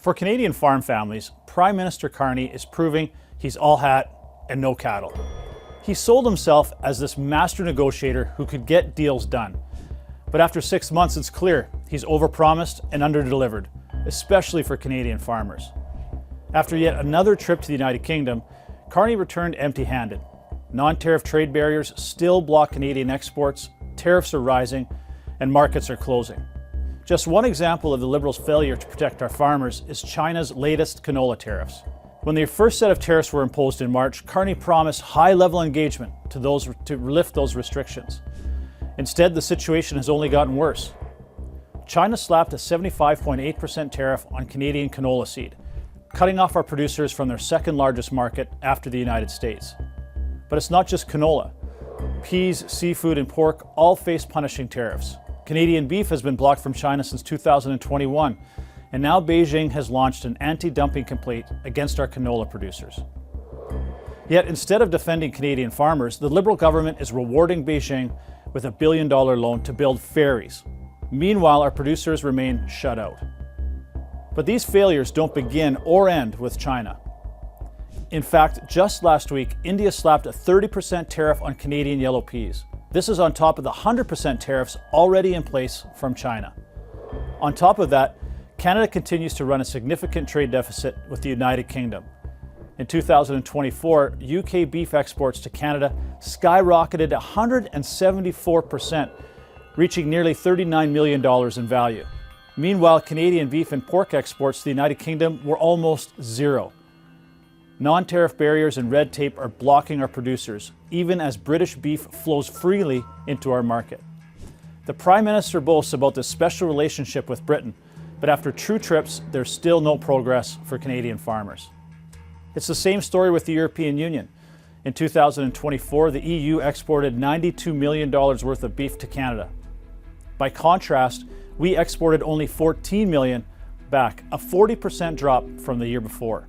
For Canadian farm families, Prime Minister Carney is proving he's all hat and no cattle. He sold himself as this master negotiator who could get deals done. But after 6 months, it's clear he's overpromised and underdelivered, especially for Canadian farmers. After yet another trip to the United Kingdom, Carney returned empty-handed. Non-tariff trade barriers still block Canadian exports, tariffs are rising, and markets are closing. Just one example of the Liberals' failure to protect our farmers is China's latest canola tariffs. When the first set of tariffs were imposed in March, Carney promised high-level engagement to lift those restrictions. Instead, the situation has only gotten worse. China slapped a 75.8% tariff on Canadian canola seed, cutting off our producers from their second largest market after the United States. But it's not just canola. Peas, seafood, and pork all face punishing tariffs. Canadian beef has been blocked from China since 2021, and now Beijing has launched an anti-dumping complaint against our canola producers. Yet instead of defending Canadian farmers, the Liberal government is rewarding Beijing with a $1 billion loan to build ferries. Meanwhile, our producers remain shut out. But these failures don't begin or end with China. In fact, just last week, India slapped a 30% tariff on Canadian yellow peas. This is on top of the 100% tariffs already in place from China. On top of that, Canada continues to run a significant trade deficit with the United Kingdom. In 2024, UK beef exports to Canada skyrocketed 174%, reaching nearly $39 million in value. Meanwhile, Canadian beef and pork exports to the United Kingdom were almost zero. Non-tariff barriers and red tape are blocking our producers, even as British beef flows freely into our market. The Prime Minister boasts about this special relationship with Britain, but after true trips, there's still no progress for Canadian farmers. It's the same story with the European Union. In 2024, the EU exported $92 million worth of beef to Canada. By contrast, we exported only $14 million back, a 40% drop from the year before.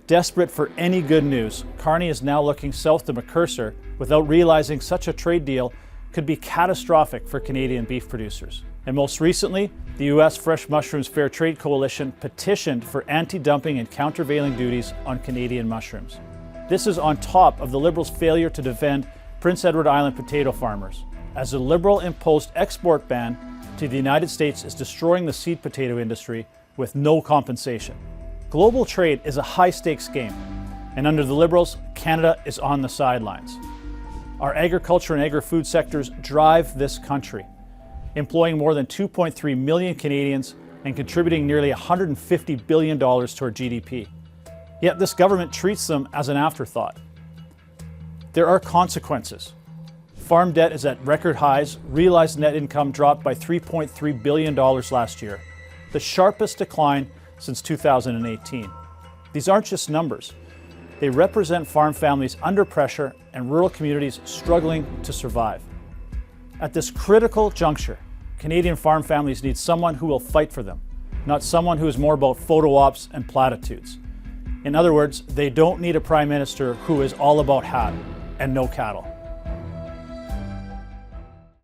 Desperate for any good news, Carney is now looking south to Mercosur without realizing such a trade deal could be catastrophic for Canadian beef producers. And most recently, the U.S. Fresh Mushrooms Fair Trade Coalition petitioned for anti-dumping and countervailing duties on Canadian mushrooms. This is on top of the Liberals' failure to defend Prince Edward Island potato farmers, as the Liberal-imposed export ban to the United States is destroying the seed potato industry with no compensation. Global trade is a high-stakes game, and under the Liberals, Canada is on the sidelines. Our agriculture and agri-food sectors drive this country, employing more than 2.3 million Canadians and contributing nearly $150 billion to our GDP. Yet this government treats them as an afterthought. There are consequences. Farm debt is at record highs, realized net income dropped by $3.3 billion last year, the sharpest decline since 2018. These aren't just numbers. They represent farm families under pressure and rural communities struggling to survive. At this critical juncture, Canadian farm families need someone who will fight for them, not someone who is more about photo ops and platitudes. In other words, they don't need a prime minister who is all about hat and no cattle.